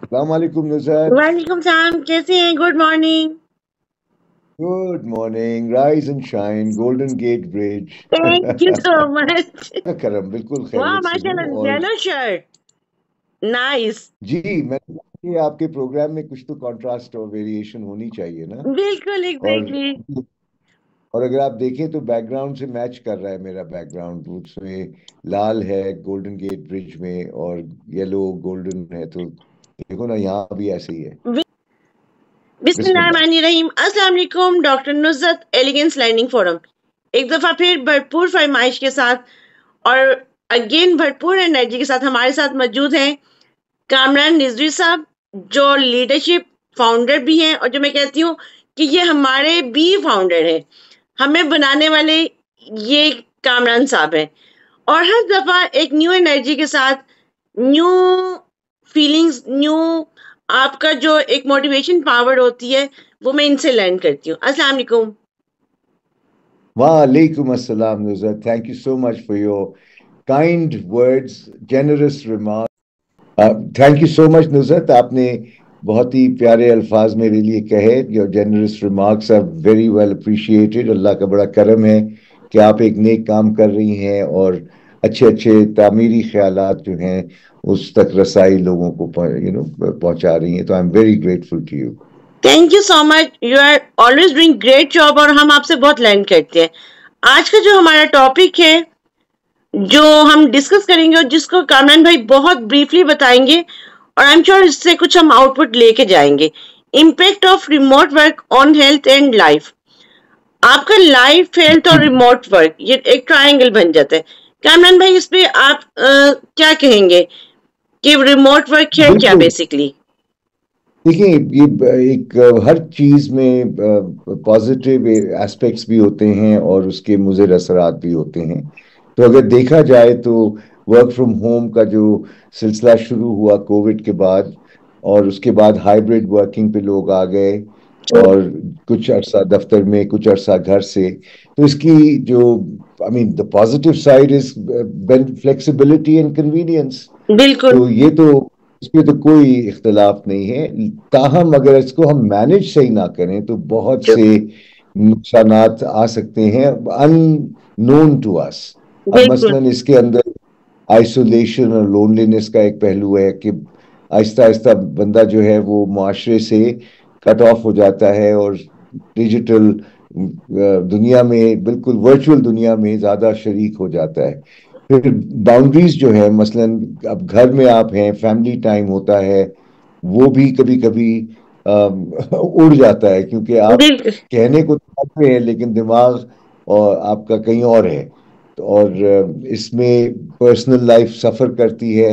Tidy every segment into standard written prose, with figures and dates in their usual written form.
अस्सलामुअलैकुम नुसरत। वालेकुम सलाम, कैसे हैं? Good morning. Good morning, rise and shine, Golden Gate Bridge. Thank you so much. करम बिल्कुल वाह खैरियत से हूँ। माशाल्लाह, और येलो शर्ट, नाइस। जी, मैंने कहा कि आपके प्रोग्राम में कुछ तो कंट्रास्ट और वेरिएशन होनी चाहिए ना। बिल्कुल और एग्जैक्टली। और अगर आप देखें तो बैकग्राउंड से मैच कर रहा है मेरा बैकग्राउंड, उसमें लाल है गोल्डन गेट ब्रिज में और येलो गोल्डन है, तो देखो ना यहाँ भी ऐसे ही है। बिस्मिल्लाह। बिस्मिल्लाहिर्रहमानिर्रहीम। अस्सलाम वालेकुम, doctor Nusrat, Elegance Learning Forum. एक दफा फिर भरपूर फरमाइश के साथ और अगेन भरपूर एनर्जी के साथ हमारे साथ मौजूद हैं कामरान रिजवी साहब, जो लीडरशिप फाउंडर भी हैं और जो मैं कहती हूँ कि ये हमारे बी फाउंडर हैं। हमें बनाने वाले ये कामरान साहब हैं और हर दफा एक न्यू एनर्जी के साथ, न्यू फीलिंग्स, न्यू आपका जो एक मोटिवेशन पावर होती है वो मैं इनसे लर्न करती हूँ। अस्सलाम वालेकुम। वालेकुम अस्सलाम Nusrat, thank you so much for your kind words, generous remarks. Thank you so much Nusrat, आपने बहुत ही प्यारे अल्फाज मेरे लिए कहे। Your generous remarks are very well appreciated. Allah का बड़ा करम है कि आप एक नेक काम कर रही हैं और अच्छे अच्छे तामीरी ख्यालात जो हैं उस तक रसाई लोगों को पहुंचा रही हैं। तो I am very grateful to you. Thank you so much, you are always doing great job और हम आपसे बहुत लर्न करते हैं। आज का जो हमारा टॉपिक है, जो हम डिस्कस करेंगे और जिसको कामरान भाई बहुत ब्रीफली बताएंगे और आई एम श्योर इससे कुछ हम आउटपुट लेके जाएंगे। Impact of remote work on health and life. आपका लाइफ, हेल्थ और रिमोट वर्क, ये एक ट्रायंगल बन जाता है। कामरान भाई, इस पे आप क्या कहेंगे कि रिमोट वर्क है क्या बिल्कुल। बेसिकली? देखिए, ये एक हर चीज में पॉजिटिव एस्पेक्ट्स भी होते हैं और उसके मुज़िर असरात भी होते हैं। तो अगर देखा जाए तो वर्क फ्रॉम होम का जो सिलसिला शुरू हुआ कोविड के बाद, और उसके बाद हाइब्रिड वर्किंग पे लोग आ गए और कुछ अरसा दफ्तर में, कुछ अरसा घर से। तो इसकी जो I mean the positive side is flexibility and convenience. बिल्कुल। तो ये तो, इसमें तो कोई इख्तलाफ नहीं है। ताहम अगर इसको हम मैनेज सही ना करें तो बहुत से नुकसानात आ सकते हैं अननोन टू अस। अब बिल्कुल। मसलन इसके अंदर आइसोलेशन और लोनलीनेस का एक पहलू है कि आहिस्ता आहिस्ता बंदा जो है वो मुआशरे से कट ऑफ हो जाता है और डिजिटल दुनिया में, बिल्कुल वर्चुअल दुनिया में ज्यादा शरीक हो जाता है। फिर बाउंड्रीज जो है, मसलन अब घर में आप हैं, फैमिली टाइम होता है, वो भी कभी कभी उड़ जाता है क्योंकि आप बिल्कुल। कहने को तो चाहते हैं लेकिन दिमाग और आपका कहीं और है। तो और इसमें पर्सनल लाइफ सफर करती है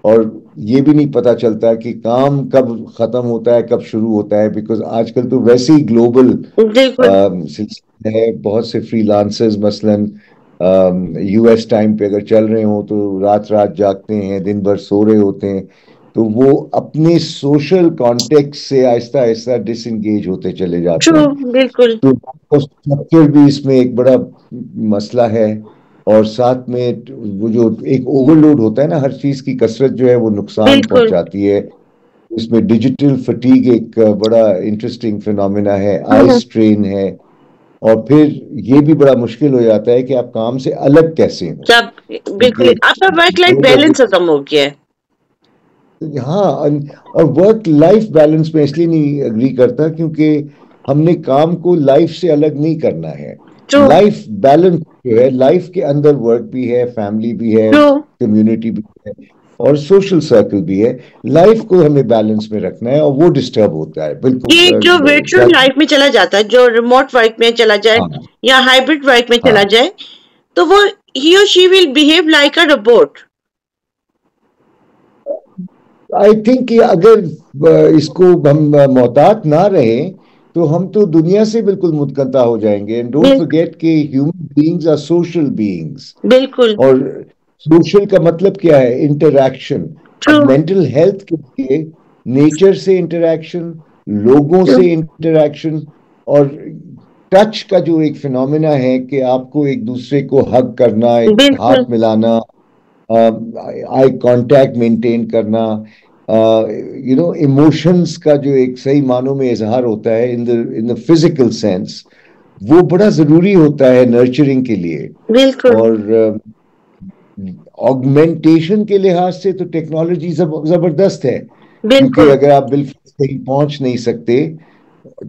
और ये भी नहीं पता चलता कि काम कब खत्म होता है, कब शुरू होता है, बिकॉज आजकल तो वैसे ही ग्लोबल बिल्कुल। सिलसिला है। बहुत से फ्रीलांसर्स मसलन यूएस टाइम पे अगर चल रहे हो तो रात रात जागते हैं, दिन भर सो रहे होते हैं। तो वो अपने सोशल कॉन्टेक्ट से आहिस्ता आहिस्ता डिसएंगेज होते चले जाते ट्रू। हैं। बिल्कुल। तो स्ट्रक्चर भी इसमें एक बड़ा मसला है। और साथ में वो जो एक ओवरलोड होता है ना, हर चीज की कसरत जो है वो नुकसान बिल्कुल। पहुंचाती है। इसमें डिजिटल फटीग एक बड़ा इंटरेस्टिंग फिनोमेना है, आई स्ट्रेन है। और फिर ये भी बड़ा मुश्किल हो जाता है कि आप काम से अलग कैसे हो, सब क्योंकि बिल्कुल, आपका वर्क लाइफ लोग बैलेंस खत्म हो गया है। हाँ। और वर्क लाइफ बैलेंस में इसलिए नहीं अग्री करता क्योंकि हमने काम को लाइफ से अलग नहीं करना है। ट्रू। लाइफ बैलेंस जो है, लाइफ के अंदर वर्क भी है, फैमिली भी है, ट्रू। कम्युनिटी भी है और सोशल सर्कल भी है। लाइफ को हमें बैलेंस में रखना है और वो डिस्टर्ब होता है ये जो बिल्कुल। वर्चुअल लाइफ में चला जाता है, जो रिमोट वर्क में चला जाए हाँ, या हाइब्रिड वर्क में चला हाँ। जाए, तो वो ही और she will behave like a robot. I think कि अगर इसको हम मोहतात ना रहे तो हम तो दुनिया से बिल्कुल मुतकता हो जाएंगे। एंड डोंट फॉरगेट कि human beings are social beings. बिल्कुल। और सोशल का मतलब क्या है? इंटरैक्शन। ट्रू। अब मेंटल हेल्थ के लिए नेचर से इंटरैक्शन, लोगों ट्रू। से इंटरैक्शन और टच का जो एक फिनोमेना है कि आपको एक दूसरे को हग करना, एक बिल्कुल। हाथ मिलाना, आई कांटेक्ट मेंटेन करना, इमोशंस का जो एक सही मानों में इजहार होता है इन द फिजिकल सेंस, वो बड़ा जरूरी होता है नर्चरिंग के लिए। बिल्कुल और ऑगमेंटेशन के लिहाज से तो टेक्नोलॉजी जबरदस्त है, क्योंकि बिल्कुल अगर आप बिल्कुल कहीं पहुंच नहीं सकते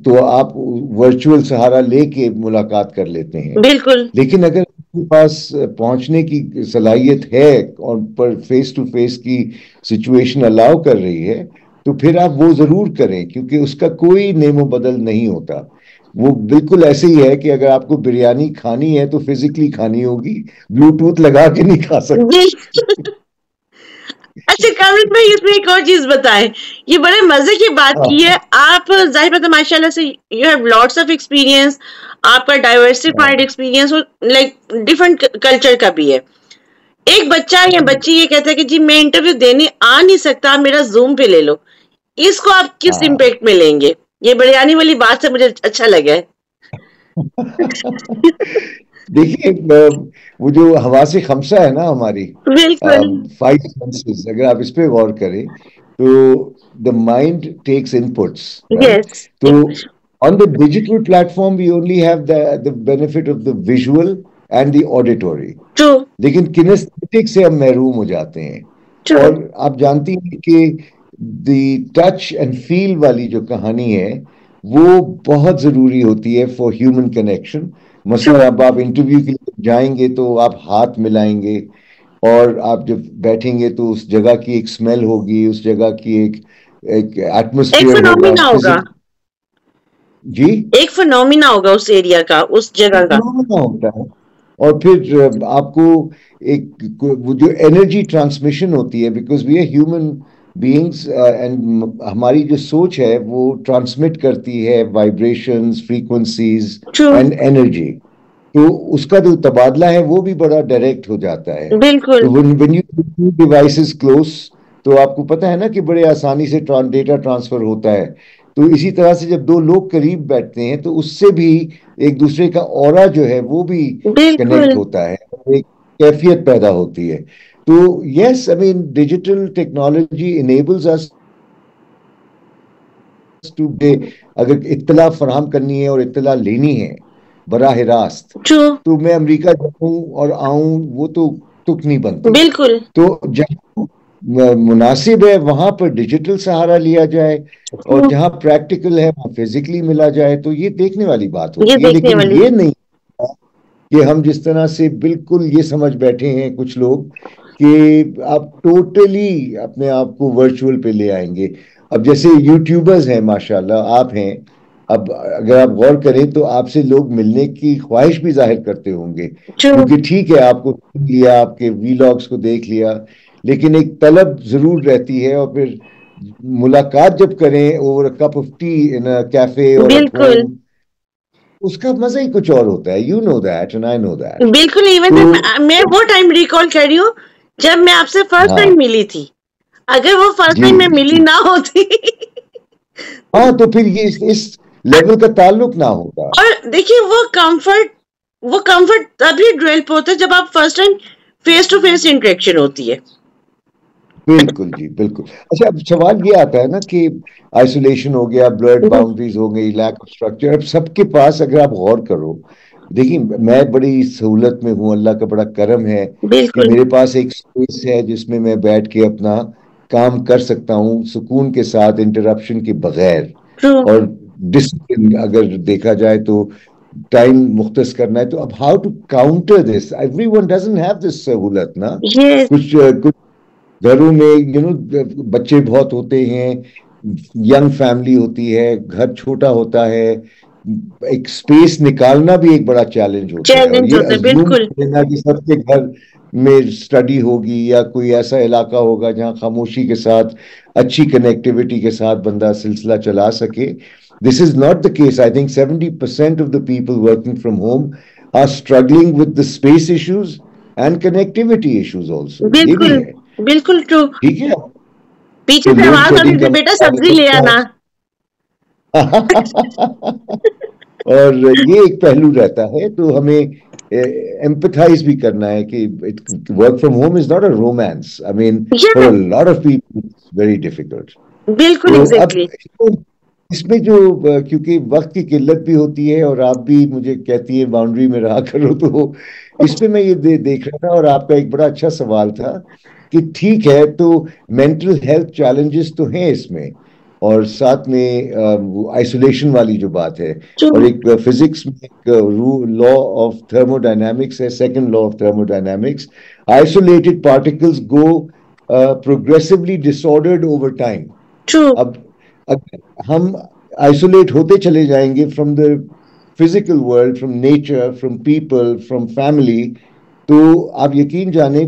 तो आप वर्चुअल सहारा लेके मुलाकात कर लेते हैं। बिल्कुल लेकिन अगर आपके पास पहुंचने की सलाहियत है और पर फेस टू फेस की सिचुएशन अलाउ कर रही है, तो फिर आप वो जरूर करें, क्योंकि उसका कोई नेमो बदल नहीं होता। वो बिल्कुल ऐसे ही है कि अगर आपको बिरयानी खानी है तो फिजिकली खानी होगी, ब्लूटूथ लगा के नहीं खा सकते। बिल्कुल। अच्छा कामिल भाई, इसमें एक और चीज बताएं। ये बड़े मजे की बात की हाँ है आप, जाहिर बात है माशाल्लाह से you have lots of experience, आपका डाइवर्सिफाइड हाँ एक्सपीरियंस लाइक डिफरेंट कल्चर का भी है। एक बच्चा या बच्ची ये कहता है कि जी मैं इंटरव्यू देने आ नहीं सकता, आप मेरा जूम पे ले लो, इसको आप किस हाँ। इम्पैक्ट में लेंगे? ये बिरयानी वाली बात से मुझे अच्छा लगा है। देखिए, वो जो हवा से खमसा है ना हमारी, बिल्कुल। फाइव सेंसेस, अगर आप इस पे गौर करें तो the mind takes inputs, right? Yes. तो on the digital platform we only have the benefit of the visual and the auditory, true लेकिन किनेस्थेटिक से हम महरूम हो जाते हैं। ट्रू। और आप जानती हैं कि द टच एंड फील वाली जो कहानी है वो बहुत जरूरी होती है फॉर ह्यूमन कनेक्शन। ट्रू। मसलन अब आप इंटरव्यू के लिए जाएंगे तो आप हाथ मिलाएंगे, और आप जब बैठेंगे तो उस जगह की एक स्मेल होगी, उस जगह की एक एक एटमोस्फियर होगा फिनोमिना होगा, फिजिक। जी, एक फिनोमिना होगा उस एरिया का, उस जगह का। फिनोमेना होता है। और फिर आपको वो जो एनर्जी ट्रांसमिशन होती है, because we are human beings, and हमारी जो सोच है वो ट्रांसमिट करती है vibrations, frequencies true. And energy. तो उसका जो तबादला है वो भी बड़ा डायरेक्ट हो जाता है। बिल्कुल तो व्हेन यू डिवाइसेस क्लोज, तो आपको पता है ना कि बड़े आसानी से डेटा ट्रांसफर होता है। तो इसी तरह से जब दो लोग करीब बैठते हैं तो उससे भी एक दूसरे का ऑरा जो है वो भी कनेक्ट बिल्कुल। होता है, एक कैफियत पैदा होती है। तो yes, I mean digital technology enables us to, अगर इत्तला फराहम करनी है और इत्तला लेनी है बराह रास्त, ट्रू। तो मैं अमेरिका जाऊं और आऊं वो तो तुक नहीं बनती। बिल्कुल। तो जहाँ मुनासिब है वहां पर डिजिटल सहारा लिया जाए, और ट्रू। जहाँ प्रैक्टिकल है वहाँ फिजिकली मिला जाए, तो ये देखने वाली बात ये होती है। देखने लेकिन वाली। ये नहीं कि हम जिस तरह से बिल्कुल ये समझ बैठे हैं कुछ लोग कि आप टोटली अपने आप को वर्चुअल पे ले आएंगे। अब जैसे यूट्यूबर्स हैं, माशाल्लाह आप हैं, अब अगर आप गौर करें तो आपसे लोग मिलने की ख्वाहिश भी जाहिर करते होंगे, ट्रू। क्योंकि ठीक है आपको सुन लिया, आपके वीलॉग्स को देख लिया, लेकिन एक तलब जरूर रहती है। और फिर मुलाकात जब करें over a cup of T in a cafe और एट बिल्कुल। होम, उसका मजा ही कुछ और होता है। You know that and I know that. बिल्कुल इवन तो मैं वो टाइम रिकॉल कर रही हूँ जब मैं आपसे फर्स्ट टाइम हाँ मिली थी। अगर वो फर्स्ट जी टाइम मैं मिली जी, ना होती हाँ तो फिर ये इस लेवल का ताल्लुक ना होगा। और देखिए वो कंफर्ट तभी डेवलप होता है जब आप first time face to face interaction होती है। बिल्कुल जी, बिल्कुल। अच्छा, अब सवाल ये आता है ना कि आइसोलेशन हो गया, ब्लर्ड बाउंड्रीज हो गई, लैक ऑफ स्ट्रक्चर। अब सबके पास अगर आप गौर करो, देखिए मैं बड़ी सहूलत में हूँ, अल्लाह का बड़ा करम है कि बिल्कुल मेरे पास एक स्पेस है जिसमें मैं बैठ के अपना काम कर सकता हूँ सुकून के साथ, इंटरप्शन के बगैर। ट्रू। और डिसिप्लिन अगर देखा जाए तो टाइम मुख्तस करना है। तो अब how to counter this? Everyone doesn't have this सहूलत ना। यस। कुछ घरों में बच्चे बहुत होते हैं, यंग फैमिली होती है, घर छोटा होता है, एक स्पेस निकालना भी एक बड़ा चैलेंज होता है। और चैलेंज ये होता है अज्यूम बिल्कुल। करना कि सबके घर में स्टडी होगी या कोई ऐसा इलाका होगा जहाँ खामोशी के साथ, अच्छी कनेक्टिविटी के साथ बंदा सिलसिला चला सके, this is not the case. I think 70% of the people working from home are struggling with the space issues and connectivity issues also, ये भी बिल्कुल है। बिल्कुल ट्रू। ठीक है। पीछे तो से लोड आवाज आती शेडिंग का थी बेटा मसला हो सब्जी ले सकता आना। है। और ये एक पहलू रहता है, तो हमें एम्पथाइज भी करना है कि work from home is not a romance, I mean for या a lot of people it's very difficult. बिल्कुल तो अब एग्जैक्टली। इसमें जो क्योंकि वक्त की किल्लत भी होती है, और आप भी मुझे कहती है बाउंड्री में रहा करो, तो इसमें मैं ये देख रहा था, और आपका एक बड़ा अच्छा सवाल था कि ठीक है, तो मेंटल हेल्थ चैलेंजेस तो हैं इसमें, और साथ में आइसोलेशन वाली जो बात है, और एक फिजिक्स में एक लॉ ऑफ थर्मोडायनामिक्स है, second law of thermodynamics, isolated particles go progressively disordered over time. True. अब अगर हम आइसोलेट होते चले जाएंगे from the physical world, from nature, from people, from family, तो आप यकीन जाने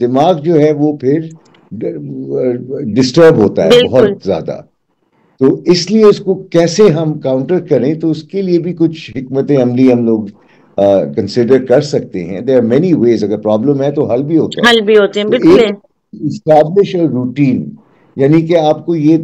दिमाग जो है वो फिर डिस्टर्ब होता है बिल्कुल। बहुत ज्यादा। तो इसलिए इसको कैसे हम काउंटर करें, तो उसके लिए भी कुछ हिकमत अमली हम लोग कंसिडर कर सकते हैं। देयर आर मेनी वेज, अगर प्रॉब्लम है तो हल भी होता है। हल भी होते हैं, तो बिल्कुल एक है। इस्टैब्लिश अ रूटीन, यानी कि आपको ये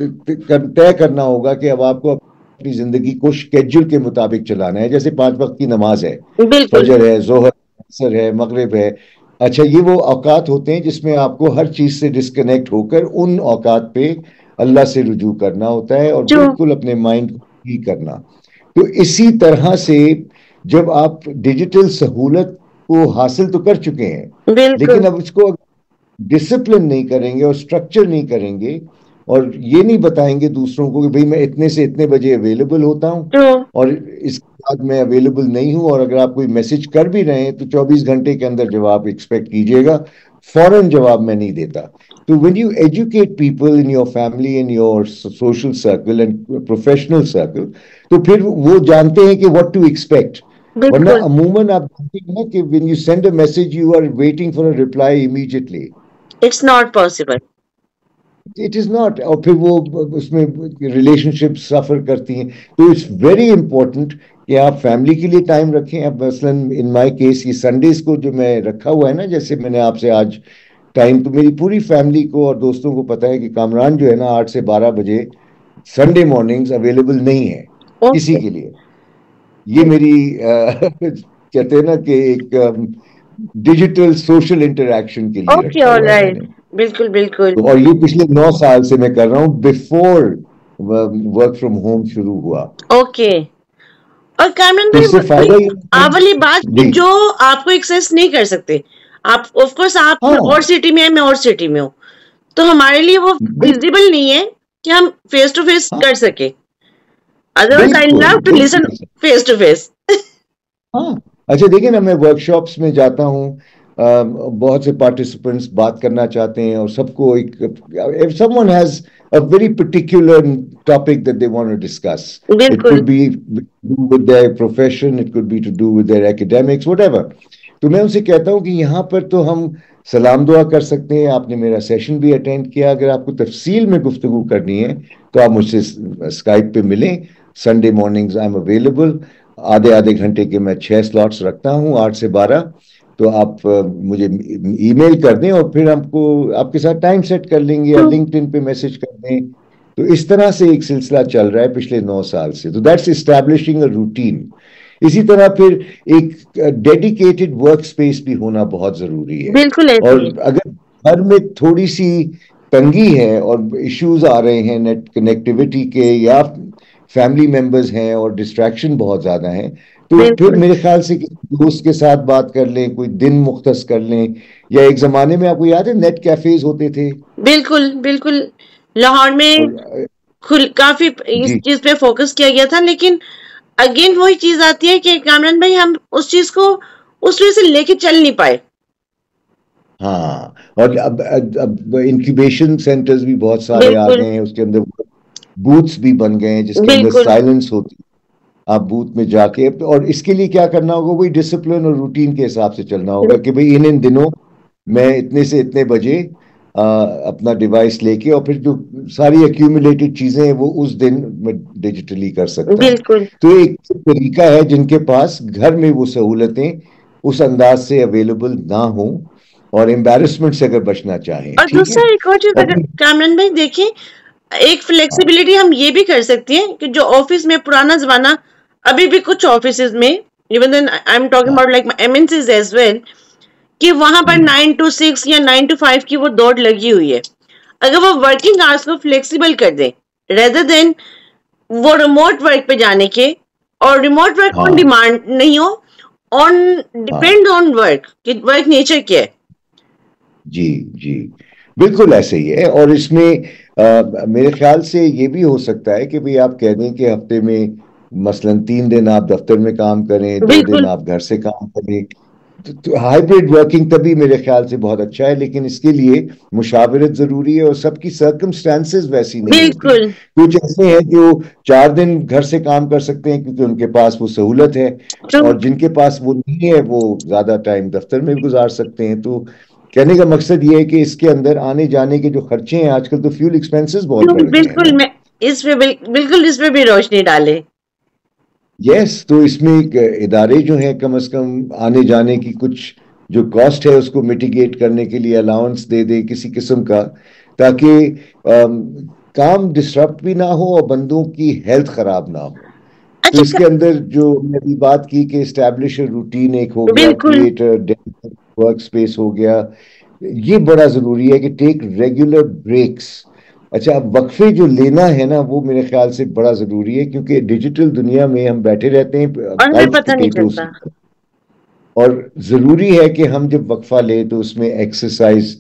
तय करना होगा कि अब आपको अपनी जिंदगी को शेड्यूल के मुताबिक चलाना है। जैसे 5 वक्त की नमाज है, बिल्कुल। फजर है, जोहर, असर है, मगरिब है। अच्छा, ये वो औकात होते हैं जिसमें आपको हर चीज से डिस्कनेक्ट होकर उन औकात पे अल्लाह से रुजू करना होता है, और ट्रू। बिल्कुल अपने माइंड को फ्री करना। तो इसी तरह से जब आप डिजिटल सहूलत को हासिल तो कर चुके हैं, लेकिन बिल्कुल। अब इसको डिसिप्लिन नहीं करेंगे और स्ट्रक्चर नहीं करेंगे, और ये नहीं बताएंगे दूसरों को कि भाई मैं इतने से इतने बजे अवेलेबल होता हूँ, ट्रू। और इसके बाद मैं अवेलेबल नहीं हूँ, और अगर आप कोई मैसेज कर भी रहे हैं तो 24 घंटे के अंदर जवाब एक्सपेक्ट कीजिएगा, फौरन जवाब मैं नहीं देता। तो when you educate people in your family, in your social circle and professional circle, तो फिर वो जानते हैं कि व्हाट टू एक्सपेक्ट। वरना बिल्कुल। अमूमन आप जानते हैं ना कि when you send a message you are waiting for a reply immediately. It's not possible. It is not, और फिर वो उसमें रिलेशनशिप सफर करती हैं। तो इट्स वेरी इंपॉर्टेंट कि आप फैमिली के लिए टाइम रखें। अब मसलन इन माय केस ये संडेज को जो मैं रखा हुआ है ना, जैसे मैंने आपसे आज टाइम, तो मेरी पूरी फैमिली को और दोस्तों को पता है कि कामरान जो है ना 8 से 12 बजे संडे मॉर्निंग्स अवेलेबल नहीं है किसी ओके। के लिए। ये मेरी कहते हैं ना कि एक डिजिटल सोशल इंटरेक्शन के लिए ओके, रखा हुआ है ऑलराइट। मैंने। बिल्कुल बिल्कुल। तो और ये पिछले 9 साल से मैं कर रहा हूँ, बिफोर वर्क फ्रॉम होम शुरू हुआ। ओके। और कामरान तो भाई, इससे फायदा ये है। आप वाली बात कि जी। जो आपको एक्सेस नहीं कर सकते, आप ऑफ कोर्स आप और हाँ, सिटी में है, मैं और सिटी में हूँ, तो हमारे लिए वो बिल्कुल। फिजिबल नहीं है कि हम फेस टू फेस हाँ, कर सके। अदरवाइज आई बिल्कुल लव टू लिसन बिल्कुल। Face to face. हाँ, अच्छा देखिए ना, मैं वर्कशॉप्स में जाता हूँ, बहुत से पार्टिसिपेंट्स बात करना चाहते हैं, और सबको एक, if someone has a very particular topic that they want to discuss, it बिल्कुल। could be to do with their profession, it could be to do with their academics, whatever। तो मैं उनसे कहता हूँ कि यहाँ पर तो हम सलाम दुआ कर सकते हैं, आपने मेरा सेशन भी अटेंड किया, अगर आपको तफसील में गुफ्तगू करनी है तो आप मुझसे स्काइप पे मिलें। Sunday mornings I am available. आधे आधे घंटे के मैं 6 स्लॉट्स रखता हूँ, 8 से 12। तो आप मुझे ईमेल कर दें, और फिर हमको आपके साथ टाइम सेट कर लेंगे, या लिंक्डइन पे मैसेज कर दें। तो इस तरह से एक सिलसिला चल रहा है पिछले 9 साल से। तो दैट्स एस्टैब्लिशिंग अ रूटीन। इसी तरह फिर एक डेडिकेटेड वर्क स्पेस भी होना बहुत जरूरी है। बिल्कुल ऐसे ही है। और अगर घर में थोड़ी सी तंगी है और इश्यूज आ रहे हैं नेट कनेक्टिविटी के, या फैमिली मेंबर्स हैं और डिस्ट्रैक्शन बहुत ज्यादा है, तो फिर बिल्कुल मेरे ख्याल से किसी दोस्त के साथ बात कर लें, कोई दिन मुख्तस कर लें। या एक जमाने में आपको याद है नेट कैफेज होते थे, बिल्कुल बिल्कुल। लाहौर में और काफी इस जी। चीज पे फोकस किया गया था, लेकिन अगेन वही चीज आती है कि कामरान भाई, हम उस चीज को उस वजह से लेके चल नहीं पाए। हाँ, और अब इंक्यूबेशन सेंटर्स भी बहुत सारे आ बिल्कुल गए हैं, उसके अंदर बूथ्स भी बन गए हैं जिसके अंदर बिल्कुल। साइलेंस होती है। आप बूथ में जाके, और इसके लिए क्या करना होगा, वही डिसिप्लिन और रूटीन के हिसाब से चलना होगा कि भाई इन इन दिनों मैं इतने से इतने बजे अपना डिवाइस लेके, और फिर जो सारी एक्यूमुलेटेड चीजें हैं वो उस दिन मैं डिजिटली कर सकता हूँ। बिल्कुल। तो एक तरीका है जिनके पास घर में वो सहूलतें उस अंदाज से अवेलेबल ना हो, और एम्बेरसमेंट से अगर बचना चाहें, और ठीक है। दूसरा एक और चीज, और अगर फिर कामरान भाई देखें, एक हाँ, फ्लेक्सिबिलिटी हम ये भी कर सकती हैं कि जो ऑफिस में पुराना जमाना अभी भी कुछ ऑफिसेज में, even then I am talking हाँ। About like MNCs as well, कि वहां पर 9 to 6 या 9 to 5 की वो दौड़ लगी हुई है। अगर वो वर्किंग आवर्स को फ्लेक्सिबल कर दे, रेदर देन वो रिमोट वर्क पे जाने के, और रिमोट वर्क ऑन हाँ। डिमांड नहीं हो, ऑन हाँ डिपेंड ऑन वर्क कि वर्क नेचर क्या है। जी जी, बिल्कुल ऐसे ही है। और इसमें मेरे ख्याल से ये भी हो सकता है कि भाई आप कह दें कि हफ्ते में मसलन 3 दिन आप दफ्तर में काम करें, 2 दिन बिल्कुल आप घर से काम करें। तो हाइब्रिड वर्किंग तभी मेरे ख्याल से बहुत अच्छा है, लेकिन इसके लिए मुशावरत जरूरी है और सबकी सर्कमस्टांसेस वैसी नहीं होती। बिल्कुल। कुछ ऐसे हैं जो 4 दिन घर से काम कर सकते हैं क्योंकि उनके पास वो सहूलत है, ट्रू। और जिनके पास वो नहीं है वो ज्यादा टाइम दफ्तर में भी गुजार सकते हैं। तो कहने का मकसद ये है कि इसके अंदर आने जाने के जो खर्चे हैं, आजकल तो फ्यूल एक्सपेंसेस बहुत बढ़ गए हैं बिल्कुल, ना। मैं इस पे बिल्कुल इस पे भी रोशनी डाले। यस, तो इसमें इदारे जो हैं कम से कम आने जाने की कुछ जो कॉस्ट है उसको मिटिगेट करने के लिए अलाउंस दे दे किसी किस्म का, ताकि काम डिस्टर्ब भी ना हो और बंदों की हेल्थ खराब ना हो। तो अच्छा इसके अंदर जो मैंने अभी बात की कि एस्टैब्लिश रूटीन एक हो गया, बिल्कुल। क्रिएट वर्क स्पेस हो गया, ये बड़ा जरूरी है कि टेक रेगुलर ब्रेक्स। अच्छा, अब वक्फे जो लेना है ना वो मेरे ख्याल से बड़ा जरूरी है, क्योंकि डिजिटल दुनिया में हम बैठे रहते हैं और हमें काउच पता नहीं पोटेटोज। चलता। और जरूरी है कि हम जब वक्फा लें तो उसमें एक्सरसाइज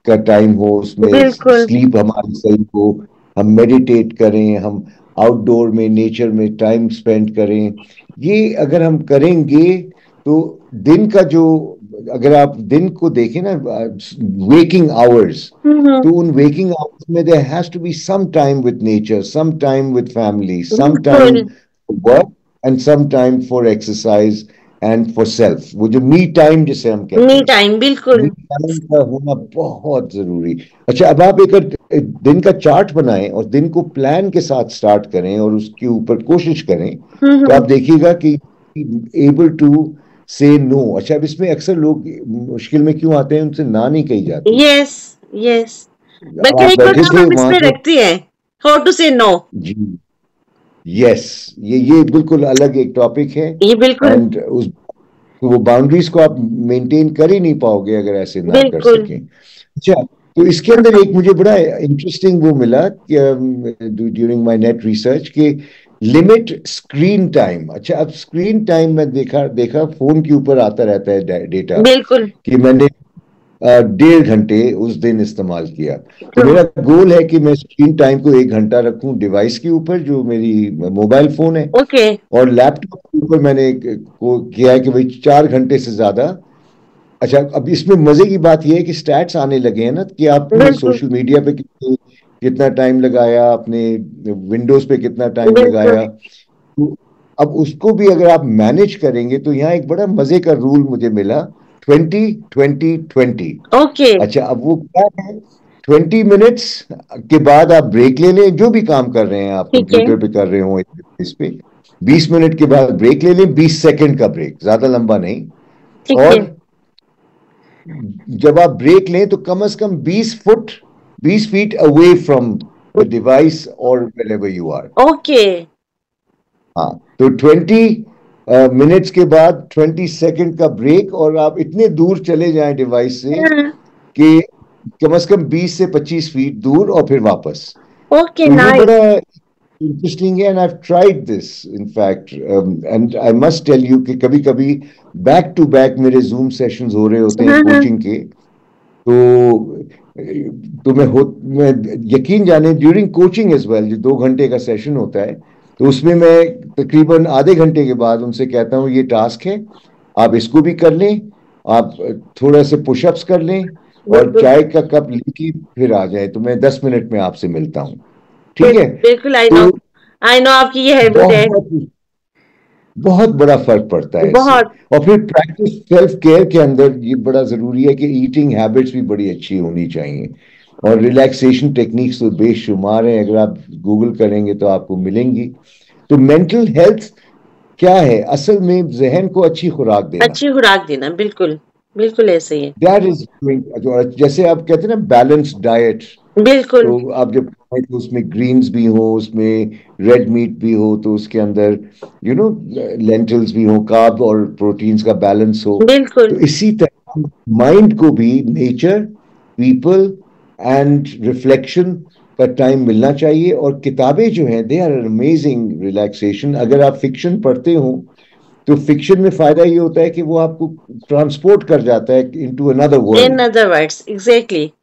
का टाइम हो, उसमें बिल्कुल। स्लीप हमारी सही हो, हम मेडिटेट करें, हम आउटडोर में नेचर में टाइम स्पेंड करें। ये अगर हम करेंगे तो दिन का जो, अगर आप दिन को देखें ना, वेकिंग आवर्स, तो उन वेकिंग आवर्स में there has to be some time with nature, some time with family, some time बिल्कुल। Work, and some time for exercise and for self. वो जो मी टाइम जिसे हम कहते मी हैं, टाइम मी बिल्कुल। टाइम का होना बहुत जरूरी। अच्छा, अब आप एक दिन का चार्ट बनाएं और दिन को प्लान के साथ स्टार्ट करें और उसके ऊपर कोशिश करें, तो आप देखिएगा कि एबल टू से नो। अच्छा, अब इसमें अक्सर लोग मुश्किल में क्यों आते हैं, उनसे ना नहीं कही जाती। Yes yes. अब बल्कि आप एक बैठे प्रोग्राम थे हम इस वहां पे से। रखती है, हाउ टू से नो। जी, यस, ये बिल्कुल अलग एक टॉपिक है। ये बिल्कुल। एंड उस वो बाउंड्रीज को आप मेंटेन कर ही नहीं पाओगे अगर ऐसे ना कर बिल्कुल। सकें। अच्छा, तो इसके अंदर एक मुझे बड़ा इंटरेस्टिंग वो मिला कि ड्यूरिंग माय नेट रिसर्च के लिमिट स्क्रीन टाइम। अच्छा, अब स्क्रीन टाइम में देखा देखा फोन के ऊपर आता रहता है डेटा बिल्कुल। कि मैंने 1.5 घंटे उस दिन इस्तेमाल किया। तो ट्रू। मेरा गोल है कि मैं स्क्रीन टाइम को 1 घंटा रखूं डिवाइस के ऊपर जो मेरी मोबाइल फोन है, ओके। और लैपटॉप के ऊपर मैंने को किया है कि भाई 4 घंटे से ज्यादा। अच्छा, अब इसमें मजे की बात यह है कि स्टैट्स आने लगे हैं ना कि आपने बिल्कुल। सोशल मीडिया पे कितना टाइम लगाया, अपने विंडोज पे कितना टाइम बिल्कुल। लगाया। तो अब उसको भी अगर आप मैनेज करेंगे तो यहाँ एक बड़ा मजे का रूल मुझे मिला, 20-20-20। ओके। अच्छा, अब वो क्या है, 20 मिनट्स के बाद आप ब्रेक ले लें, जो भी काम कर रहे हैं आप ठीक है। कंप्यूटर पे कर रहे हो इस पे, 20 मिनट के बाद ब्रेक ले लें, 20 सेकंड का ब्रेक, ज्यादा लंबा नहीं। ठीक है। और जब आप ब्रेक लें तो कम से कम 20 feet away from the device और वेरेवर यू आर। ओके। हाँ, तो 20 मिनट्स के बाद 20 सेकंड का ब्रेक, और आप इतने दूर चले जाएं डिवाइस से कि कम से कम 20 से 25 फीट दूर, और फिर वापस। ओके तो ये नाइस। बड़ा इंटरेस्टिंग है, and I have tried this in fact, and I must tell you कि कभी कभी बैक टू बैक मेरे जूम सेशंस हो रहे होते हैं कोचिंग के। तो मैं यकीन जाने ड्यूरिंग कोचिंग एज वेल, जो 2 घंटे का सेशन होता है, तो उसमें मैं तकरीबन आधे घंटे के बाद उनसे कहता हूँ ये टास्क है, आप इसको भी कर लें, आप थोड़ा से पुशअप्स कर लें, और बिल्कुल। चाय का कप लेके फिर आ जाए, तो मैं 10 मिनट में आपसे मिलता हूँ। ठीक है। बिल्कुल। तो आई नो आपकी ये हैबिट है। बहुत बहुत बड़ा फर्क पड़ता है इससे। बहुत। और फिर प्रैक्टिस सेल्फ केयर के अंदर ये बड़ा जरूरी है कि ईटिंग हैबिट्स भी बड़ी अच्छी होनी चाहिए, और रिलैक्सेशन टेक्निक्स तो बेशुमार हैं, अगर आप गूगल करेंगे तो आपको मिलेंगी। तो मेंटल हेल्थ क्या है, असल में जहन को अच्छी खुराक देना। अच्छी खुराक देना बिल्कुल। बिल्कुल ऐसे ही है। दैट इज, जैसे आप कहते हैं ना बैलेंस डाइट, बिल्कुल। तो आप जब खाएं तो उसमें ग्रीन्स भी हो, उसमें रेड मीट भी हो, तो उसके अंदर लेंटिल्स भी हो, कार्ब और प्रोटीन्स का बैलेंस हो। बिल्कुल। तो इसी तरह माइंड को भी नेचर, पीपल एंड रिफ्लेक्शन का टाइम मिलना चाहिए। और किताबें जो हैं दे आर अमेजिंग रिलैक्सेशन। अगर आप फिक्शन पढ़ते हो तो फिक्शन में फायदा ये होता है कि वो आपको ट्रांसपोर्ट कर जाता है into another in world, other words exactly.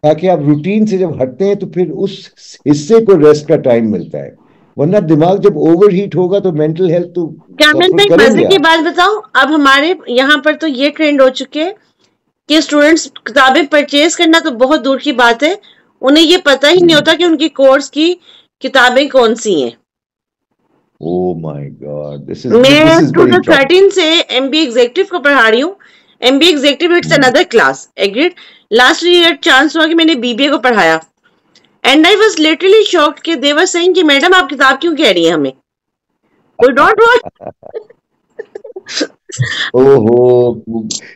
ताकि आप रूटीन से जब हटते हैं तो फिर उस हिस्से को रेस्ट का टाइम मिलता है। वरना दिमाग जब ओवर हीट होगा तो मेंटल हेल्थ तो कैमरन सफर भाई मजे करेंगे की आप। बात बताऊं, अब हमारे यहाँ पर तो ये ट्रेंड हो चुके हैं कि स्टूडेंट्स किताबें परचेज करना तो बहुत दूर की बात है, उन्हें ये पता ही नहीं होता कि उनकी कोर्स की किताबें कौन सी हैं। ओ माय गॉड, मैं दिस इज वेरी ट्रॉबल। 2013 से एमबीए एग्जेक्टिव को पढ़ा रही हूँ। MBA executive it's another class, agreed. Last year chance हुआ कि मैंने बीबीए को पढ़ाया, and I was literally shocked कि दे वर सेइंग कि मैडम आप किताब क्यों कह रही हैं हमें, वी डोंट वांट। ओहो,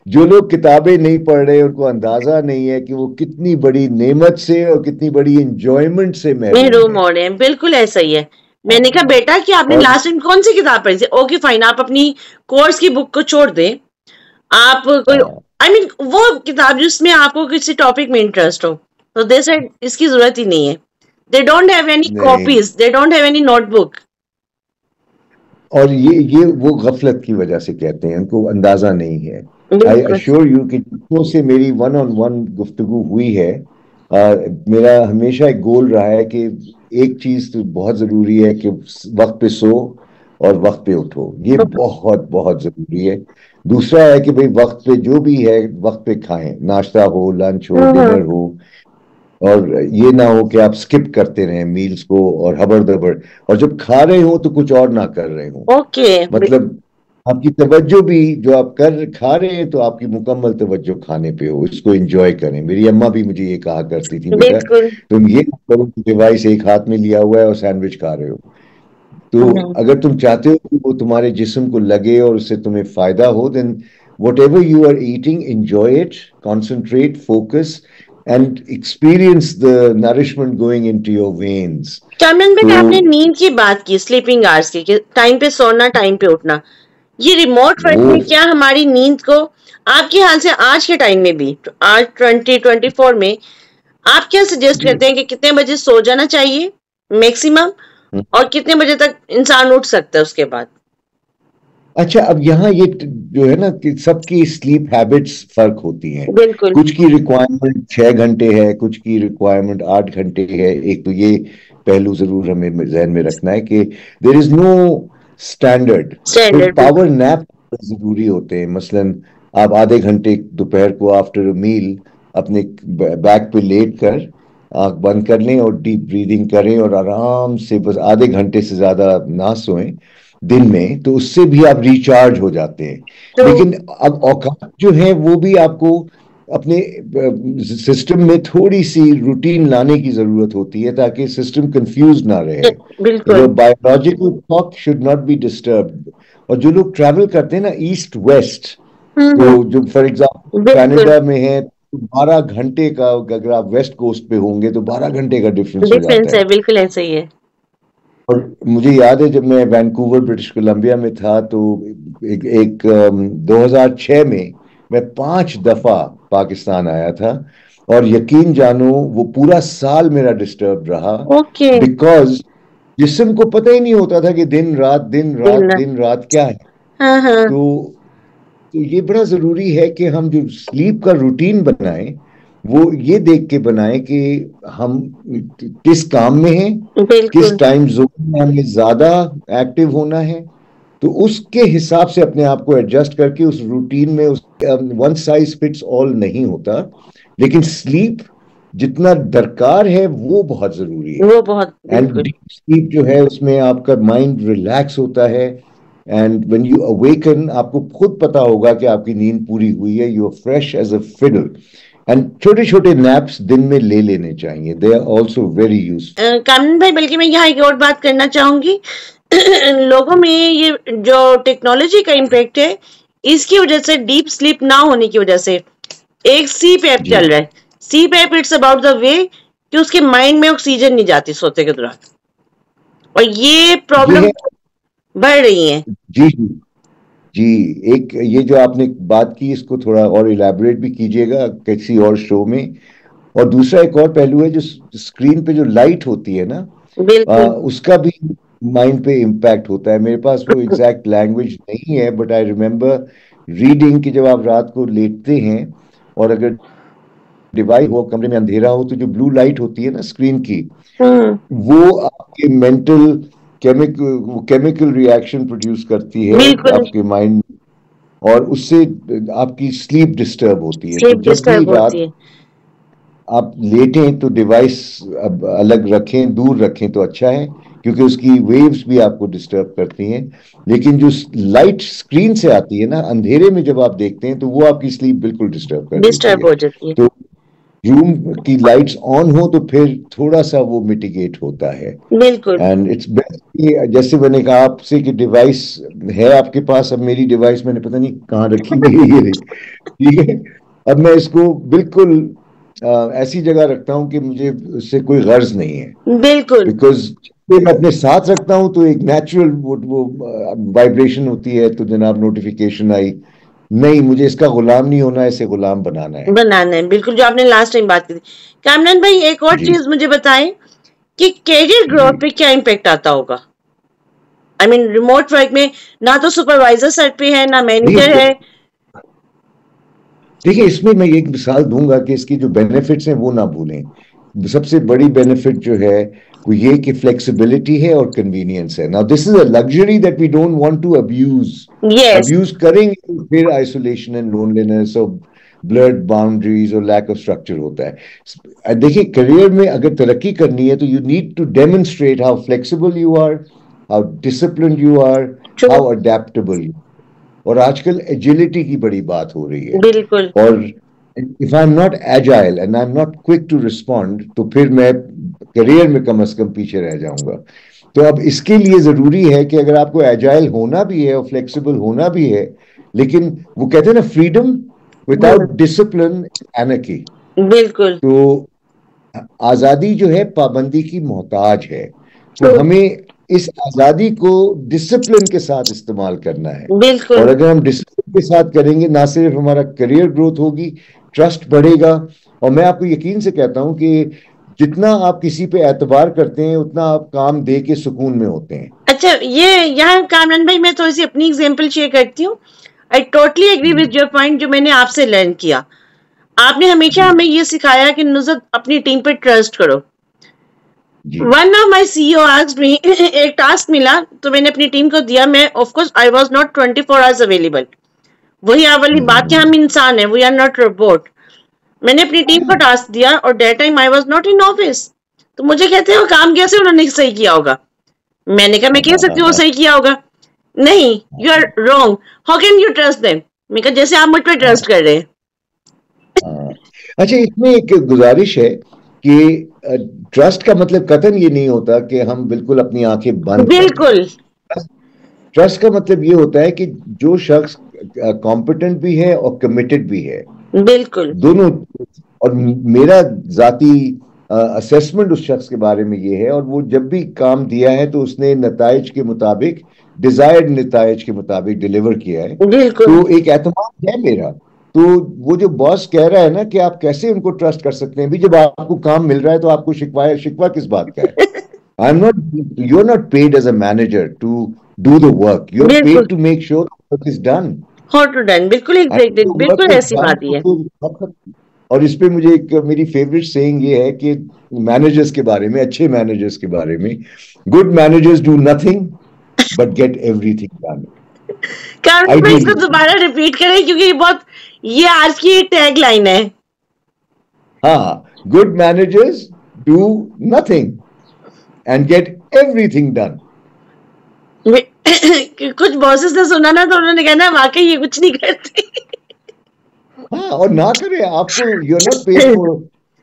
जो लोग किताबें नहीं पढ़ रहे उनको अंदाजा नहीं है कि वो कितनी बड़ी नेमत से और कितनी बड़ी इंजॉयमेंट से महरूम महरूम है। हो रहे हैं, बिल्कुल ऐसा ही है। मैंने कहा हाँ। बेटा कि आपने और लास्ट टाइम कौन सी किताब पढ़ी थी, ओके फाइन आप अपनी कोर्स की बुक को छोड़ दें, आप कोई हाँ, आई मीन वो किताब जिसमें आपको किसी टॉपिक में इंटरेस्ट हो, तो दे सेड इसकी जरूरत ही नहीं है। दे डोंट हैव एनी नहीं, copies, they don't have any notebook. और ये वो गफलत की वजह से कहते हैं, उनको अंदाजा नहीं है। आई बिल्कुल। अश्योर यू कि जितनों से मेरी वन ऑन वन गुफ्तगू हुई है, मेरा हमेशा एक गोल रहा है कि एक चीज तो बहुत जरूरी है कि वक्त पे सो और वक्त पे उठो, ये बहुत बहुत जरूरी है। दूसरा है कि भाई वक्त पे जो भी है वक्त पे खाएं, नाश्ता हो, लंच हो, डिनर हो। और ये ना हो कि आप स्किप करते रहें मील्स को और हबड़ दबड़, और जब खा रहे हो तो कुछ और ना कर रहे हो। ओके। मतलब आपकी तवज्जो भी जो आप कर खा रहे हैं तो आपकी मुकम्मल तवज्जो खाने पे हो, इसको एंजॉय करें। मेरी अम्मा भी मुझे ये कहा करती थी, बेटा बिल्कुल। तुम ये मत करो कि डिवाइस एक हाथ में लिया हुआ है और सैंडविच खा रहे हो। तो अगर तुम चाहते हो कि वो तुम्हारे जिस्म को लगे और उससे तुम्हें फायदा हो, then whatever you are eating enjoy it, concentrate, focus and experience the nourishment going into your veins. चार्मन तो भाई आपने नींद की बात की, स्लीपिंग आवर्स की, कि टाइम पे सोना टाइम पे उठना, ये रिमोट वर्क वो में क्या हमारी नींद को आपके हाल से आज के टाइम में भी, आज 2024 में आप क्या सजेस्ट जी। करते हैं कि कितने बजे सो जाना चाहिए मैक्सिमम, और कितने बजे तक इंसान उठ सकता है उसके बाद? अच्छा, अब यहाँ ये जो है ना कि सबकी स्लीप हैबिट्स फर्क होती हैं। बिल्कुल। कुछ की रिक्वायरमेंट 6 घंटे है, कुछ की रिक्वायरमेंट 8 घंटे है। एक तो ये पहलू जरूर हमें जहन में रखना है कि देर इज नो स्टैंडर्ड। कुछ स्टैंडर्ड पावर बिल्कुल। नैप जरूरी होते हैं। मसलन आप आधे घंटे दोपहर को आफ्टर अ मील अपने बैक पे लेट कर आंख बंद कर लें और डीप ब्रीदिंग करें और आराम से बस आधे घंटे से ज्यादा ना सोएं दिन में, तो उससे भी आप रिचार्ज हो जाते हैं। तो लेकिन अब औकात जो है वो भी आपको अपने सिस्टम में थोड़ी सी रूटीन लाने की जरूरत होती है ताकि सिस्टम कंफ्यूज ना रहे। बिल्कुल। Your biological clock should not be disturb. और जो लोग ट्रैवल करते हैं ना ईस्ट वेस्ट, तो जो फॉर एग्जाम्पल बिल्कुल। कनाडा में है, तो 12 घंटे का, अगर आप वेस्ट कोस्ट पे होंगे तो 12 घंटे का डिफरेंस हो जाता डिफरेंस है, है। बिल्कुल ऐसा ही है। और मुझे याद है जब मैं वैंकूवर ब्रिटिश कोलंबिया में था तो 2006 में मैं 5 दफा पाकिस्तान आया था। और यकीन जानो वो पूरा साल मेरा डिस्टर्ब रहा, ओके। बिकॉज जिस्म को पता ही नहीं होता था कि दिन रात दिन रात दिन। दिन रात क्या है। हाँ हाँ। तो तो ये बड़ा जरूरी है कि हम जो स्लीप का रूटीन बनाएं वो ये देख के बनाएं कि हम किस काम में हैं, किस बिल्कुल। टाइम जोन में हमें ज्यादा एक्टिव होना है। तो उसके हिसाब से अपने आप को एडजस्ट करके उस रूटीन में, उस वन साइज फिट्स ऑल नहीं होता, लेकिन स्लीप जितना दरकार है वो बहुत जरूरी है। वो बहुत एंड बिल्कुल। डीप स्लीप जो है उसमें आपका माइंड रिलैक्स होता है। एंड व्हेन यू अवेकन आपको खुद पता होगा कि आपकी नींद पूरी हुई है, you are fresh as a fiddle. And छोटे छोटे नैप्स दिन में ले लेने चाहिए, they are also very useful. कानून भाई बल्कि मैं यहाँ एक और बात करना चाहूंगी। लोगों में ये जो टेक्नोलॉजी का इम्पैक्ट है, इसकी वजह से डीप स्लीप ना होने की वजह से एक CPAP जी चल रहा है। CPAP it's about the way कि उसके माइंड में ऑक्सीजन नहीं जाती सोते के दौरान, और ये ये प्रॉब्लम है। बढ़ रही है। जी जी जी। एक ये जो आपने बात की, इसको थोड़ा और इलैबोरेट भी कीजिएगा किसी और शो में। और दूसरा एक और पहलू है, जो स्क्रीन पे जो लाइट होती है ना, बिल्कुल। उसका भी माइंड पे इम्पैक्ट होता है। मेरे पास वो एग्जैक्ट लैंग्वेज नहीं है, बट आई रिमेम्बर रीडिंग कि जब आप रात को लेटते हैं और अगर डिवाइस हो, कमरे में अंधेरा हो, तो जो ब्लू लाइट होती है ना स्क्रीन की, हम्म। वो आपके मेंटल केमिकल रिएक्शन प्रोड्यूस करती है बिल्कुल। आपके माइंड, और उससे आपकी स्लीप डिस्टर्ब होती है। तो स्लीप जब भी डिस्टर्ब होती रात है। आप लेटें तो डिवाइस अब अलग रखें, दूर रखें तो अच्छा है, क्योंकि उसकी वेव्स भी आपको डिस्टर्ब करती हैं। लेकिन जो लाइट स्क्रीन से आती है ना अंधेरे में, जब आप देखते हैं, तो वो आपकी स्लीप बिल्कुल डिस्टर्ब कर देती डिस्टर्ब है। हो जाती है। तो रूम की लाइट्स ऑन हो तो फिर थोड़ा सा वो मिटिगेट होता है। बिल्कुल। एंड इट्स बेस्ट कि जैसे मैंने कहा आपसे कि डिवाइस है आपके पास। अब मेरी डिवाइस मैंने पता नहीं कहाँ रखी, मेरी ये रही। ठीक है। अब मैं इसको बिल्कुल ऐसी जगह रखता हूँ कि मुझे उससे कोई गर्ज नहीं है, बिल्कुल। बिकॉज मैं अपने साथ रखता हूँ तो एक नेचुरल वो वाइब्रेशन होती है, तो जनाब नोटिफिकेशन आई, नहीं मुझे इसका गुलाम नहीं होना है, इसे गुलाम बनाना है। बनाना है, बिल्कुल जो आपने लास्ट टाइम बात की थी। कामरान भाई एक और जी चीज मुझे बताएं कि कैरियर जी। ग्रोथ पे क्या इम्पेक्ट आता होगा। आई मीन रिमोट वर्क में ना तो सुपरवाइजर सर पे है ना मैनेजर देखिए है। देखिए, इसमें मैं एक मिसाल दूंगा कि इसकी जो बेनिफिट्स हैं वो ना भूलें। सबसे बड़ी बेनिफिट जो है वो ये कि फ्लेक्सिबिलिटी है और कन्वीनियंस है। Now this is a luxury that we don't want to abuse. Yes. Abuse करेंगे तो फिर आइसोलेशन एंड लोनलीनेस और ब्लर्ड बाउंड्रीज और लैक ऑफ स्ट्रक्चर होता है। देखिए, करियर में अगर तरक्की करनी है तो you need to demonstrate how flexible you are, how disciplined you are, true. How adaptable. और आजकल एजिलिटी की बड़ी बात हो रही है। बिल्कुल। और if I am not agile and I am not quick to respond, तो फिर मैं करियर में कम से कम पीछे रह जाऊंगा। तो अब इसके लिए जरूरी है कि अगर आपको एजाइल होना भी है और फ्लेक्सिबल होना भी है, लेकिन वो कहते हैं ना, फ्रीडम विदाउट डिसिप्लिन एनर्की। बिल्कुल। तो आजादी जो है पाबंदी की मोहताज है। तो ट्रू। हमें इस आजादी को डिसिप्लिन के साथ इस्तेमाल करना है। और बिल्कुल। अगर हम डिसिप्लिन के साथ करेंगे, ना सिर्फ हमारा करियर ग्रोथ होगी, ट्रस्ट बढ़ेगा। और मैं आपको यकीन से कहता हूं कि जितना आप किसी पे एतबार करते हैं, उतना आप काम दे के सुकून में होते हैं। अच्छा, ये यहाँ कामरान भाई मैं थोड़ी सी अपनी एग्जांपल शेयर करती हूँ। I totally agree with your point जो मैंने आपसे लर्न किया। आपने हमेशा जी हमें ये सिखाया कि नुसरत अपनी टीम पे ट्रस्ट करो। जी one of my CEO asked me एक टास्क मिला तो मैंने अपनी टीम को दिया। मैं of course I was not 24 hours available. वही आप वाली बात कि हम इंसान है, वी आर नॉट रोबोट। मैंने अपनी टीम को टास्क दिया और that time I was not in office. तो मुझे कहते हैं वो काम कैसे उन्होंने सही किया होगा। मैंने कहा मैं कह सकती हूँ वो सही किया होगा। नहीं, you are wrong, how can you trust them. मैं कहा जैसे आप मुझ पर ट्रस्ट कर रहे हैं। हाँ। अच्छा, इसमें एक गुजारिश है कि ट्रस्ट का मतलब कतई ये नहीं होता कि हम बिल्कुल अपनी आंखें बंद कर दें। बिल्कुल। ट्रस्ट का मतलब ये होता है कि जो शख्स कॉम्पिटेंट भी है और कमिटेड भी है, बिल्कुल। दोनों। और मेरा जाती असेसमेंट उस शख्स के बारे में ये है, और वो जब भी काम दिया है तो उसने नताइज के मुताबिक, डिजायर्ड नताइज के मुताबिक डिलीवर किया है। बिल्कुल। तो एक एतमाद है मेरा। तो वो जो बॉस कह रहा है ना कि आप कैसे उनको ट्रस्ट कर सकते हैं, भी जब आपको काम मिल रहा है तो आपको शिकवा किस बात का है। I am not you are not paid as a manager to do the work, you are बिल्कुल। Paid to make sure work is done. How to done, बिल्कुल एग्जैक्टली, बिल्कुल ऐसी बात ही है। और इस पे मुझे एक मेरी फेवरेट सेइंग ये है कि मैनेजर्स के बारे में, अच्छे मैनेजर्स के बारे में, good managers do nothing but get everything done. कारण मैं इसको आइडियली। दोबारा रिपीट करें क्योंकि ये आज की टैग लाइन है। हाँ, good managers do nothing and get everything done. कुछ बॉसेस ने सुना ना तो उन्होंने कहना वाकई ये कुछ नहीं करते। हाँ, और ना करें। आपको you are not paid for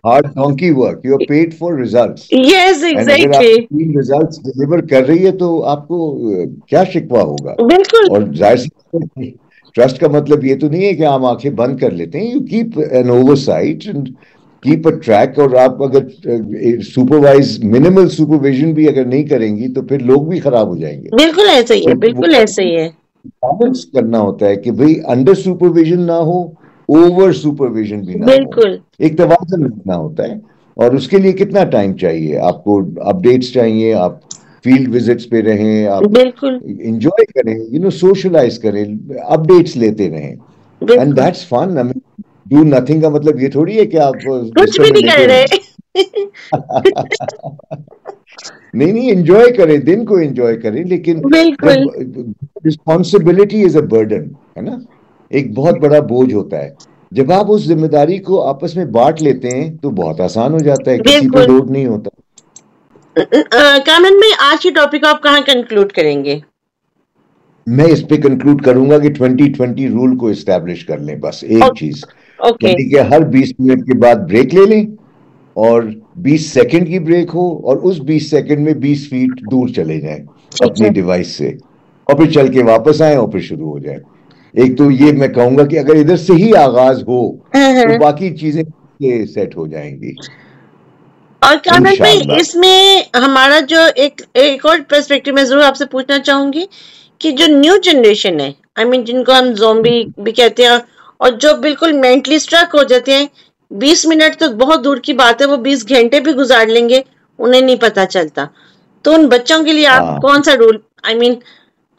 hard donkey work, you are paid for results. Yes and अगर एग्जैक्टली। आपकी टीम रिजल्ट्स डिलीवर कर रही है तो आपको क्या शिकवा होगा। बिल्कुल। और जाहिर सी ट्रस्ट का मतलब ये तो नहीं है कि आप आंखें बंद कर लेते हैं, you keep an oversight and keep a track. और आप अगर सुपरवाइज मिनिमल सुपरविजन भी अगर नहीं करेंगी तो फिर लोग भी खराब हो जाएंगे। बिल्कुल ऐसा ही है, तो बिल्कुल ऐसा ही है। बैलेंस करना होता है कि भाई अंडर सुपरविजन ना हो, ओवर सुपरविजन भी ना हो, बिल्कुल एक तवाज़ुन रखना होता है। और उसके लिए कितना टाइम चाहिए आपको? अपडेट्स चाहिए, आप फील्ड विजिट्स पे रहें, आप बिल्कुल इंजॉय करें, सोशलाइज करें, अपडेट्स लेते रहें, एंड बिल्कुल that's fun. I mean do nothing का मतलब ये थोड़ी है कि आप कुछ बिस्तर भी में नहीं लेटे कर रहें। रहे। नहीं नहीं, एंजॉय करें, दिन को एंजॉय करें, लेकिन बिल्कुल जब रिस्पॉन्सिबिलिटी इज अ बर्डन, है ना, एक बहुत बड़ा बोझ होता है, जब आप उस जिम्मेदारी को आपस में बांट लेते हैं तो बहुत आसान हो जाता है, किसी पे बिल्कुल। लोड नहीं होता। कानन में आज के टॉपिक को आप कहाँ कंक्लूड करेंगे? मैं इस पे कंक्लूड करूंगा कि 2020 रूल को एस्टैब्लिश कर लें, बस एक चीज, ओके यानी कि हर 20 मिनट के बाद ब्रेक ले लें, और 20 सेकंड की ब्रेक हो, और उस 20 सेकंड में 20 फीट दूर चले जाएं ठीक अपनी है। डिवाइस से, और फिर चल के वापस आए और फिर शुरू हो जाए। एक तो ये मैं कहूंगा कि अगर इधर से ही आगाज हो तो हाँ। बाकी चीजें सेट हो जाएंगी और कानन में इंशाल्लाह। इसमें हमारा जो एक एक और पर्सपेक्टिव मैं जरूर आपसे पूछना चाहूंगी कि जो न्यू जनरेशन है, आई मीन जिनको हम ज़ॉम्बी भी कहते हैं, और जो बिल्कुल मेंटली स्ट्रक हो जाते हैं, 20 मिनट तो बहुत दूर की बात है, वो 20 घंटे भी गुजार लेंगे, उन्हें नहीं पता चलता। तो उन बच्चों के लिए आप हाँ, कौन सा रूल, आई मीन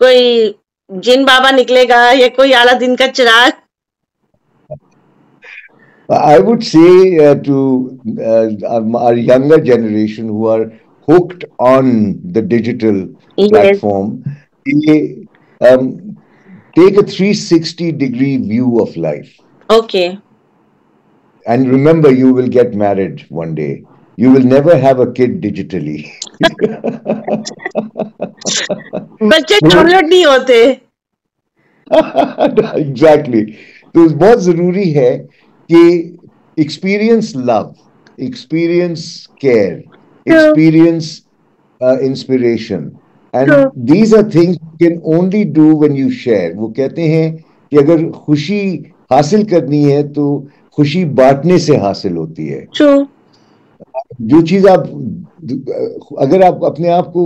कोई जिन बाबा निकलेगा या कोई आला दिन का चिराग? I would say our younger generation who are hooked on the digital yes. platform, they, take a 360-degree view of life. Okay. And remember, you will get married one day. You will never have a kid digitally. बच्चे तो download नहीं होते। Exactly, तो बहुत जरूरी है कि experience love, experience care, true experience inspiration, and true these are things you can only do when you share. वो कहते हैं कि अगर खुशी हासिल करनी है तो खुशी बांटने से हासिल होती है। ट्रू। जो चीज आप, अगर आप अपने आप को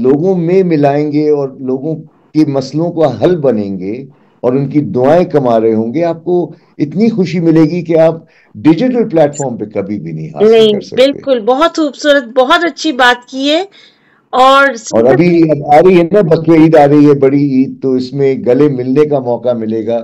लोगों में मिलाएंगे और लोगों के मसलों को हल बनेंगे और उनकी दुआएं कमा रहे होंगे, आपको इतनी खुशी मिलेगी कि आप डिजिटल प्लेटफॉर्म पे कभी भी नहीं हासिल नहीं, कर सकते। बिल्कुल बहुत खूबसूरत, बहुत अच्छी बात की है। और और अभी अब आ रही है ना, बकरीद ईद आ रही है, बड़ी ईद, तो इसमें गले मिलने का मौका मिलेगा।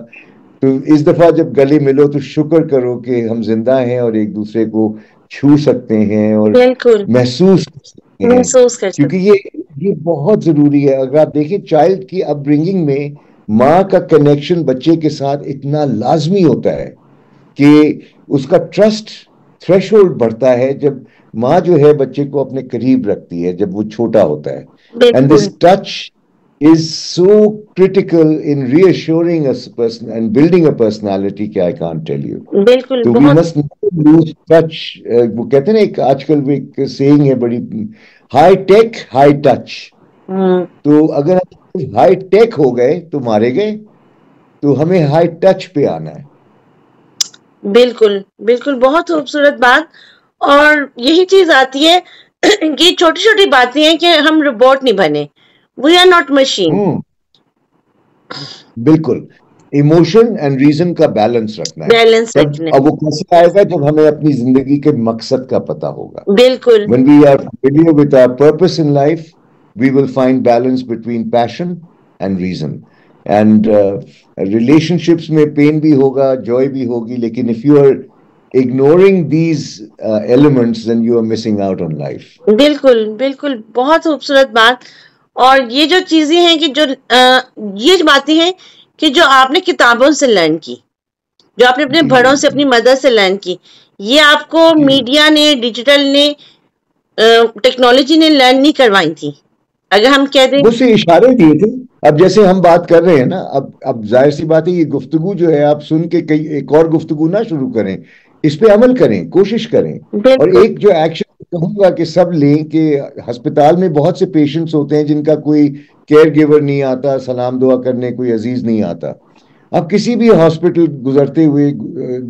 तो इस दफा जब गले मिलो तो शुक्र करो कि हम जिंदा हैं और एक दूसरे को छू सकते हैं और बिल्कुल महसूस कर सकते हैं, महसूस कर क्योंकि सकते। ये बहुत जरूरी है। अगर आप देखें चाइल्ड की अपब्रिंगिंग में माँ का कनेक्शन बच्चे के साथ इतना लाजमी होता है कि उसका ट्रस्ट थ्रेशोल्ड बढ़ता है जब माँ जो है बच्चे को अपने करीब रखती है जब वो छोटा होता है। एंड बिल्कुल this touch is so critical in reassuring a person and building a personality कि I can't tell you. बिल्कुल तो we बहुत। must never lose touch. वो कहते हैं ना, एक आजकल भी एक saying है बड़ी, हाई टेक हाई टच। तो अगर आप हाई टेक हो गए तो मारे गए, तो हमें हाई टच पे आना है। बिल्कुल बिल्कुल बहुत खूबसूरत बात। और यही चीज आती है कि छोटी छोटी बातें हैं कि हम रोबोट नहीं बने, वी आर नॉट मशीन। हम्म, बिल्कुल, इमोशन एंड रीजन का बैलेंस रखना है। बैलेंस तब रखने। अब वो कैसे आएगा? जब हमें अपनी जिंदगी के मकसद का पता होगा। बिल्कुल When we are familiar with our purpose in life, we will find balance between passion and reason. And relationships में pain भी होगा, joy भी होगी, लेकिन if you are ignoring these elements, then you are missing out on life. बिल्कुल बिल्कुल बहुत खूबसूरत बात। और ये जो चीजें हैं कि जो ये जो बातें हैं कि जो आपने किताबों से लर्न की, जो आपने अपने जी बड़ों जी से अपनी मदर से लर्न की, ये आपको जी मीडिया ने, डिजिटल ने, टेक्नोलॉजी ने लर्न नहीं करवाई थी। अगर हम कह दें मुझसे इशारे दिए थे। अब जैसे हम बात कर रहे हैं ना, अब जाहिर सी बात है, ये गुफ्तगू जो है आप सुन के कई एक और गुफ्तगू ना शुरू करें, इस पे अमल करें, कोशिश करें। और बिल्कुल एक जो एक्शन कहूंगा कि सब लें, कि अस्पताल में बहुत से पेशेंट्स होते हैं जिनका कोई केयर गिवर नहीं आता, सलाम दुआ करने कोई अजीज नहीं आता, आप किसी भी हॉस्पिटल गुजरते हुए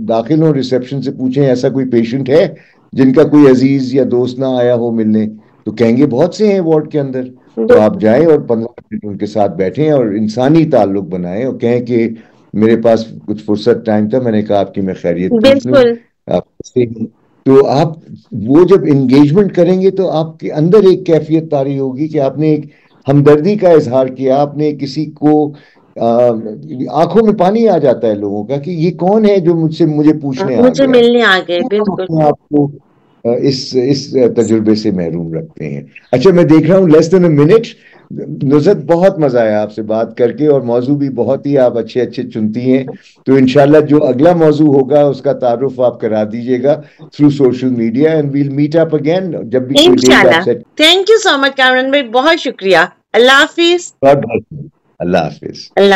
दाखिल हो, रिसेप्शन से पूछें ऐसा कोई पेशेंट है जिनका कोई अजीज या दोस्त ना आया हो मिलने, तो कहेंगे बहुत से हैं वार्ड के अंदर। तो आप जाएं और 15 मिनट उनके साथ बैठें और इंसानी ताल्लुक बनाएं और कहें कि मेरे पास कुछ फुर्सत टाइम था, मैंने कहा आपकी मैं खैरियत पूछ लूं, बिल्कुल। आप कैसे हैं? तो आप वो जब एंगेजमेंट करेंगे तो आपके अंदर एक कैफियत तारी होगी कि आपने एक हमदर्दी का इजहार किया, आपने किसी को आंखों में पानी आ जाता है लोगों का कि ये कौन है जो मुझे पूछने आ मुझे गया। मिलने आ गए, तो हम बिल्कुल। अपने आप को इस तजुर्बे से महरूम रखते हैं। अच्छा, मैं देख रहा हूँ लेस देन अ मिनट। नुज़रत, बहुत मजा आया आपसे बात करके और मौजू भी बहुत ही आप अच्छे अच्छे चुनती हैं। तो इंशाल्लाह जो अगला मौजू होगा उसका तारुफ आप करा दीजिएगा through social media, and we'll meet up again जब भी कोई डेट आप इंशाल्लाह। Set. Thank you so much Kamran भाई, बहुत शुक्रिया। अल्लाह हाफिज। बहुत बहुत अल्लाह हाफिज। अल्लाह।